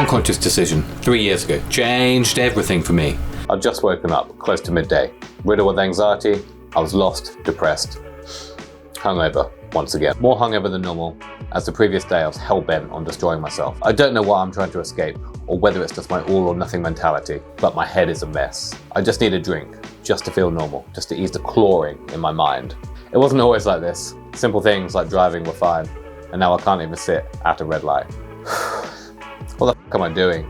One conscious decision 3 years ago changed everything for me. I'd just woken up close to midday, riddled with anxiety. I was lost, depressed, hungover once again. More hungover than normal, as the previous day I was hell-bent on destroying myself. I don't know what I'm trying to escape, or whether it's just my all or nothing mentality, but my head is a mess. I just need a drink, just to feel normal, just to ease the clawing in my mind. It wasn't always like this. Simple things like driving were fine, and now I can't even sit at a red light. What the fuck am I doing?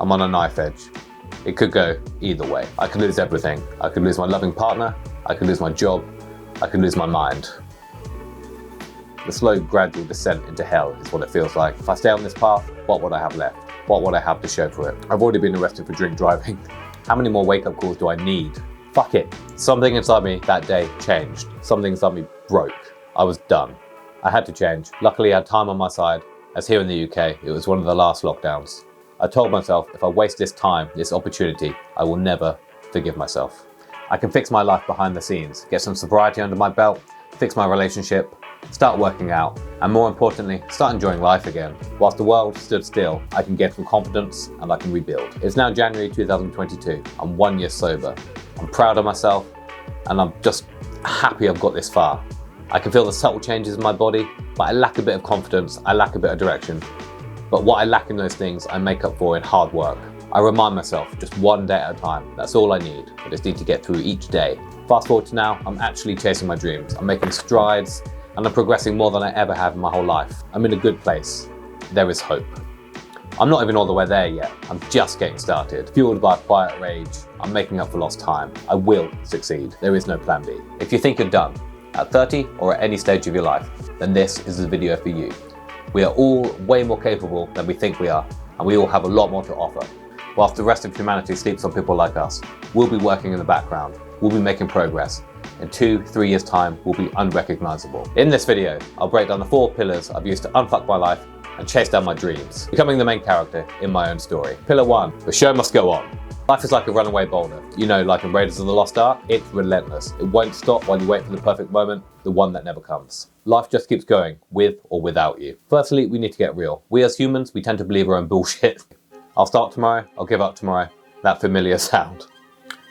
I'm on a knife edge. It could go either way. I could lose everything. I could lose my loving partner, I could lose my job, I could lose my mind. The slow, gradual descent into hell is what it feels like. If I stay on this path, what would I have left? What would I have to show for it? I've already been arrested for drink driving. How many more wake-up calls do I need? Fuck it. Something inside me that day changed. Something inside me broke. I was done. I had to change. Luckily, I had time on my side, as here in the UK, it was one of the last lockdowns. I told myself, if I waste this time, this opportunity, I will never forgive myself. I can fix my life behind the scenes, get some sobriety under my belt, fix my relationship, start working out, and more importantly, start enjoying life again. Whilst the world stood still, I can get some confidence and I can rebuild. It's now January 2022. I'm 1 year sober. I'm proud of myself and I'm just happy I've got this far. I can feel the subtle changes in my body, but I lack a bit of confidence, I lack a bit of direction. But what I lack in those things, I make up for in hard work. I remind myself, just one day at a time, that's all I need. I just need to get through each day. Fast forward to now, I'm actually chasing my dreams. I'm making strides, and I'm progressing more than I ever have in my whole life. I'm in a good place. There is hope. I'm not even all the way there yet. I'm just getting started. Fueled by a quiet rage, I'm making up for lost time. I will succeed. There is no plan B. If you think you're done, at 30 or at any stage of your life, then this is the video for you. We are all way more capable than we think we are, and we all have a lot more to offer. Whilst the rest of humanity sleeps on people like us, we'll be working in the background, we'll be making progress. In 2-3 years time, we'll be unrecognizable. In this video, I'll break down the 4 pillars I've used to unfuck my life and chase down my dreams, becoming the main character in my own story. Pillar 1, the show must go on. Life is like a runaway boulder. You know, like in Raiders of the Lost Ark, it's relentless. It won't stop while you wait for the perfect moment, the one that never comes. Life just keeps going, with or without you. Firstly, we need to get real. We as humans, we tend to believe our own bullshit. I'll start tomorrow, I'll give up tomorrow. That familiar sound.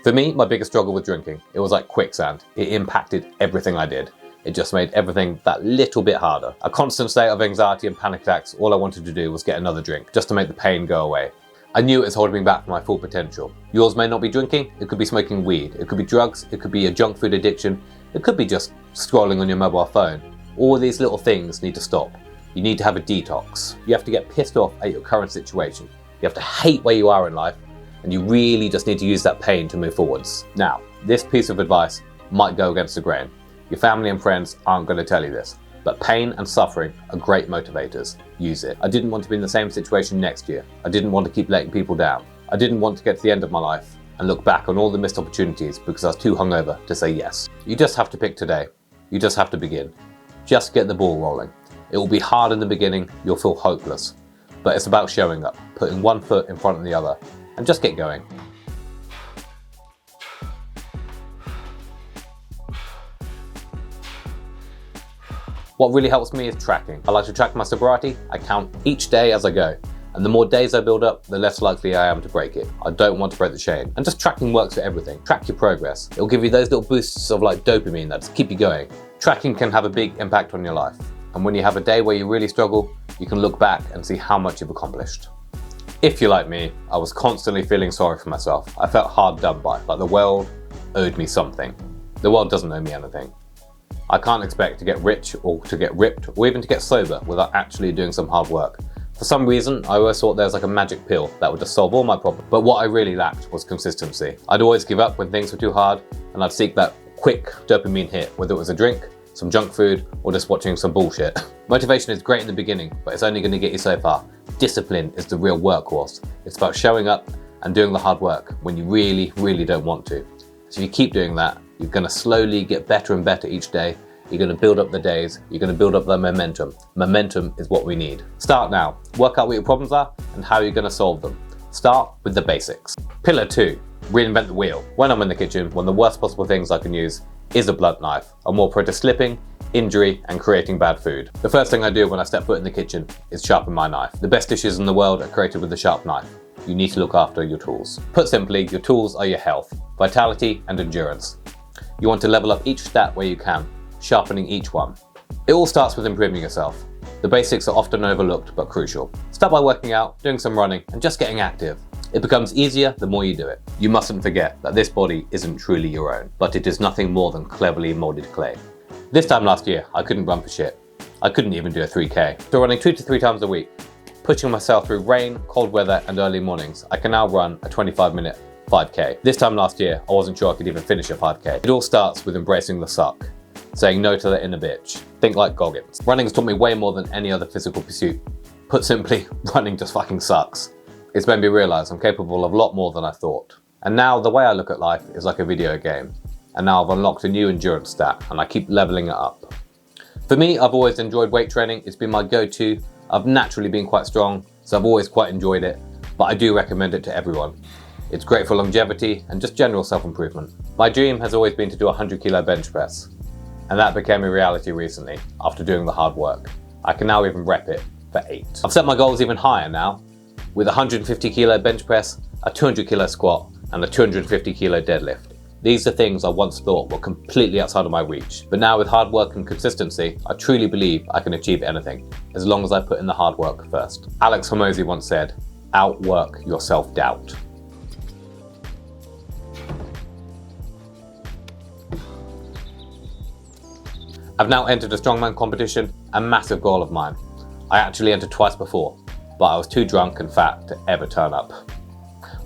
For me, my biggest struggle with drinking, it was like quicksand. It impacted everything I did. It just made everything that little bit harder. A constant state of anxiety and panic attacks, all I wanted to do was get another drink, just to make the pain go away. I knew it was holding me back from my full potential. Yours may not be drinking, it could be smoking weed, it could be drugs, it could be a junk food addiction, it could be just scrolling on your mobile phone. All these little things need to stop. You need to have a detox. You have to get pissed off at your current situation. You have to hate where you are in life, and you really just need to use that pain to move forwards. Now, this piece of advice might go against the grain. Your family and friends aren't going to tell you this, but pain and suffering are great motivators. Use it. I didn't want to be in the same situation next year. I didn't want to keep letting people down. I didn't want to get to the end of my life and look back on all the missed opportunities because I was too hungover to say yes. You just have to pick today. You just have to begin. Just get the ball rolling. It will be hard in the beginning, you'll feel hopeless, but it's about showing up, putting one foot in front of the other, and just get going. What really helps me is tracking. I like to track my sobriety. I count each day as I go. And the more days I build up, the less likely I am to break it. I don't want to break the chain. And just tracking works for everything. Track your progress. It'll give you those little boosts of like dopamine that just keep you going. Tracking can have a big impact on your life. And when you have a day where you really struggle, you can look back and see how much you've accomplished. If you're like me, I was constantly feeling sorry for myself. I felt hard done by, like the world owed me something. The world doesn't owe me anything. I can't expect to get rich or to get ripped or even to get sober without actually doing some hard work. For some reason, I always thought there was like a magic pill that would just solve all my problems. But what I really lacked was consistency. I'd always give up when things were too hard, and I'd seek that quick dopamine hit, whether it was a drink, some junk food, or just watching some bullshit. Motivation is great in the beginning, but it's only going to get you so far. Discipline is the real workhorse. It's about showing up and doing the hard work when you really, really don't want to. So if you keep doing that, you're going to slowly get better and better each day. You're going to build up the days. You're going to build up the momentum. Momentum is what we need. Start now. Work out what your problems are and how you're going to solve them. Start with the basics. Pillar 2, reinvent the wheel. When I'm in the kitchen, one of the worst possible things I can use is a blunt knife. I'm more prone to slipping, injury, and creating bad food. The first thing I do when I step foot in the kitchen is sharpen my knife. The best dishes in the world are created with a sharp knife. You need to look after your tools. Put simply, your tools are your health, vitality, and endurance. You want to level up each stat where you can, sharpening each one. It all starts with improving yourself. The basics are often overlooked but crucial. Start by working out, doing some running, and just getting active. It becomes easier the more you do it. You mustn't forget that this body isn't truly your own, but it is nothing more than cleverly molded clay. This time last year, I couldn't run for shit. I couldn't even do a 3K. So running 2 to 3 times a week, pushing myself through rain, cold weather, and early mornings, I can now run a 25-minute 5K. This time last year, I wasn't sure I could even finish a 5K. It all starts with embracing the suck, saying no to the inner bitch. Think like Goggins. Running has taught me way more than any other physical pursuit. Put simply, running just fucking sucks. It's made me realize I'm capable of a lot more than I thought. And now the way I look at life is like a video game. And now I've unlocked a new endurance stat and I keep leveling it up. For me, I've always enjoyed weight training. It's been my go-to. I've naturally been quite strong, so I've always quite enjoyed it, but I do recommend it to everyone. It's great for longevity and just general self-improvement. My dream has always been to do a 100 kilo bench press, and that became a reality recently after doing the hard work. I can now even rep it for 8. I've set my goals even higher now, with a 150 kilo bench press, a 200 kilo squat, and a 250 kilo deadlift. These are things I once thought were completely outside of my reach, but now with hard work and consistency, I truly believe I can achieve anything, as long as I put in the hard work first. Alex Hormozi once said, outwork your self-doubt. I've now entered a strongman competition, a massive goal of mine. I actually entered twice before, but I was too drunk and fat to ever turn up.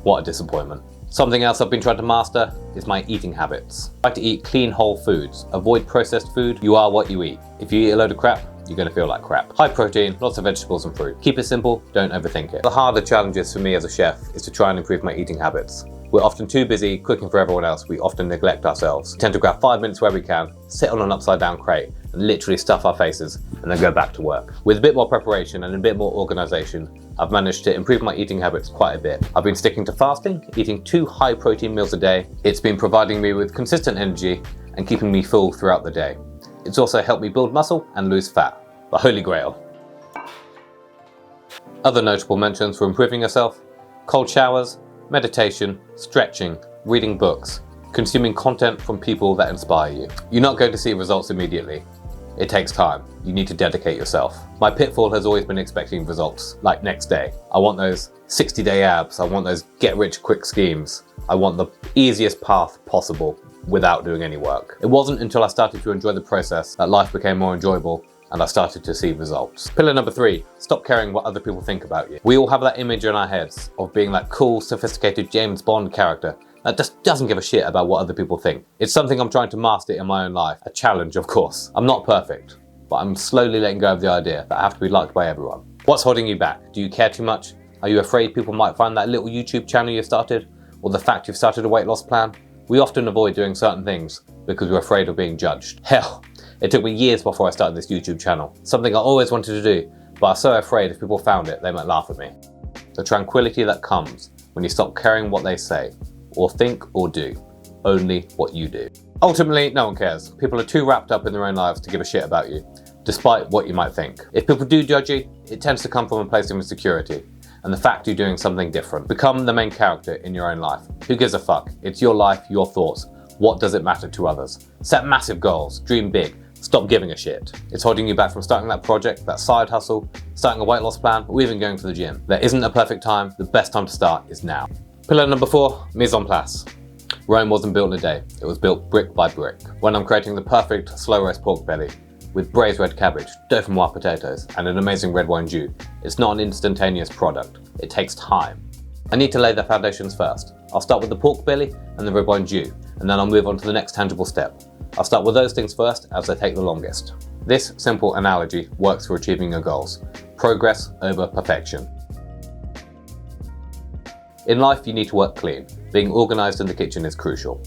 What a disappointment. Something else I've been trying to master is my eating habits. Try to eat clean whole foods. Avoid processed food. You are what you eat. If you eat a load of crap, you're going to feel like crap. High protein, lots of vegetables and fruit. Keep it simple, don't overthink it. The harder challenges for me as a chef is to try and improve my eating habits. We're often too busy cooking for everyone else, we often neglect ourselves. We tend to grab 5 minutes where we can, sit on an upside down crate, and literally stuff our faces, and then go back to work. With a bit more preparation and a bit more organisation, I've managed to improve my eating habits quite a bit. I've been sticking to fasting, eating 2 high protein meals a day. It's been providing me with consistent energy and keeping me full throughout the day. It's also helped me build muscle and lose fat, the holy grail. Other notable mentions for improving yourself: cold showers, meditation, stretching, reading books, consuming content from people that inspire you. You're not going to see results immediately. It takes time. You need to dedicate yourself. My pitfall has always been expecting results like next day. I want those 60-day abs. I want those get-rich-quick schemes. I want the easiest path possible without doing any work. It wasn't until I started to enjoy the process that life became more enjoyable and I started to see results. Pillar number 3, stop caring what other people think about you. We all have that image in our heads of being that cool, sophisticated James Bond character that just doesn't give a shit about what other people think. It's something I'm trying to master in my own life. A challenge, of course. I'm not perfect, but I'm slowly letting go of the idea that I have to be liked by everyone. What's holding you back? Do you care too much? Are you afraid people might find that little YouTube channel you've started? Or the fact you've started a weight loss plan? We often avoid doing certain things because we're afraid of being judged. Hell, it took me years before I started this YouTube channel. Something I always wanted to do, but I was so afraid if people found it, they might laugh at me. The tranquility that comes when you stop caring what they say, or think or do, only what you do. Ultimately, no one cares. People are too wrapped up in their own lives to give a shit about you, despite what you might think. If people do judge you, it tends to come from a place of insecurity, and the fact you're doing something different. Become the main character in your own life. Who gives a fuck? It's your life, your thoughts. What does it matter to others? Set massive goals, dream big. Stop giving a shit. It's holding you back from starting that project, that side hustle, starting a weight loss plan, or even going to the gym. There isn't a perfect time. The best time to start is now. Pillar number 4, mise en place. Rome wasn't built in a day. It was built brick by brick. When I'm creating the perfect slow roast pork belly with braised red cabbage, dauphinoise potatoes, and an amazing red wine jus, it's not an instantaneous product. It takes time. I need to lay the foundations first. I'll start with the pork belly and the red wine jus, and then I'll move on to the next tangible step. I'll start with those things first as they take the longest. This simple analogy works for achieving your goals. Progress over perfection. In life, you need to work clean. Being organized in the kitchen is crucial.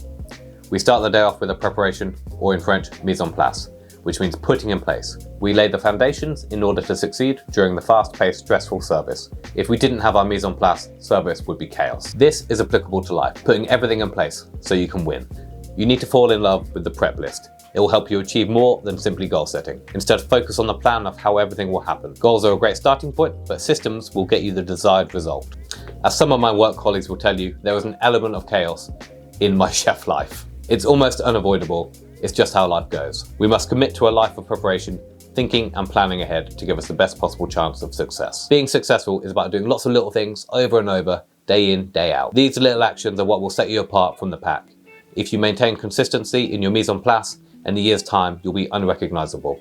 We start the day off with a preparation, or in French, mise en place, which means putting in place. We lay the foundations in order to succeed during the fast-paced, stressful service. If we didn't have our mise en place, service would be chaos. This is applicable to life, putting everything in place so you can win. You need to fall in love with the prep list. It will help you achieve more than simply goal setting. Instead, focus on the plan of how everything will happen. Goals are a great starting point, but systems will get you the desired result. As some of my work colleagues will tell you, there is an element of chaos in my chef life. It's almost unavoidable. It's just how life goes. We must commit to a life of preparation, thinking and planning ahead to give us the best possible chance of success. Being successful is about doing lots of little things over and over, day in, day out. These little actions are what will set you apart from the pack. If you maintain consistency in your mise en place, in a year's time, you'll be unrecognizable.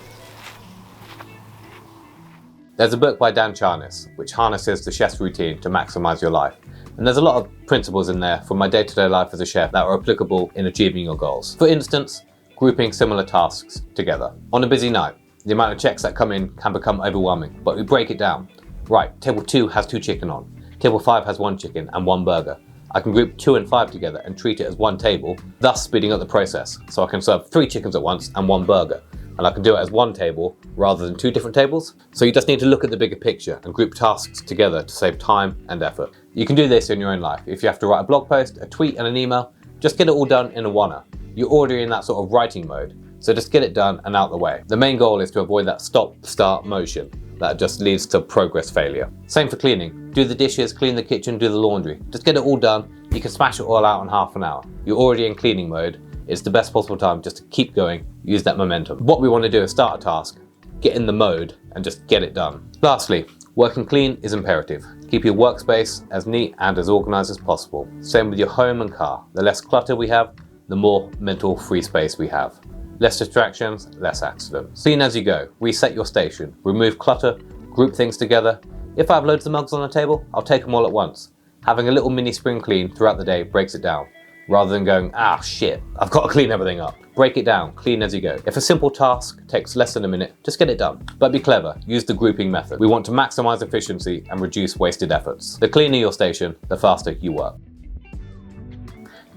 There's a book by Dan Charnas, which harnesses the chef's routine to maximize your life. And there's a lot of principles in there from my day-to-day life as a chef that are applicable in achieving your goals. For instance, grouping similar tasks together. On a busy night, the amount of checks that come in can become overwhelming, but we break it down. Right, table 2 has 2 chicken on. Table 5 has 1 chicken and 1 burger. I can group 2 and 5 together and treat it as one table, thus speeding up the process. So I can serve 3 chickens at once and 1 burger. And I can do it as one table rather than 2 different tables. So you just need to look at the bigger picture and group tasks together to save time and effort. You can do this in your own life. If you have to write a blog post, a tweet and an email, just get it all done in a oneer. You're already in that sort of writing mode, so just get it done and out the way. The main goal is to avoid that stop-start motion that just leads to progress failure. Same for cleaning. Do the dishes, clean the kitchen, do the laundry. Just get it all done. You can smash it all out in half an hour. You're already in cleaning mode. It's the best possible time just to keep going, use that momentum. What we want to do is start a task, get in the mode, and just get it done. Lastly, working clean is imperative. Keep your workspace as neat and as organized as possible. Same with your home and car. The less clutter we have, the more mental free space we have. Less distractions, less accidents. Clean as you go. Reset your station. Remove clutter. Group things together. If I have loads of mugs on the table, I'll take them all at once. Having a little mini spring clean throughout the day breaks it down, rather than going, ah shit, I've got to clean everything up. Break it down, clean as you go. If a simple task takes less than a minute, just get it done. But be clever, use the grouping method. We want to maximize efficiency and reduce wasted efforts. The cleaner your station, the faster you work.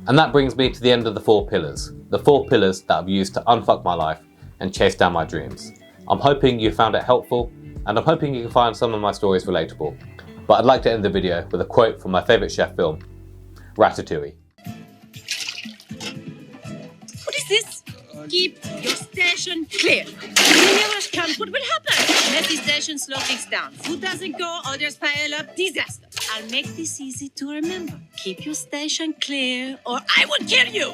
And that brings me to the end of the 4 pillars. The 4 pillars that I've used to unfuck my life and chase down my dreams. I'm hoping you found it helpful, and I'm hoping you can find some of my stories relatable. But I'd like to end the video with a quote from my favorite chef film, Ratatouille. What is this? Keep your station clear. Whenever comes, what will happen? Messy station, slow things down. Food doesn't go, others pile up, disaster. I'll make this easy to remember. Keep your station clear or I will kill you.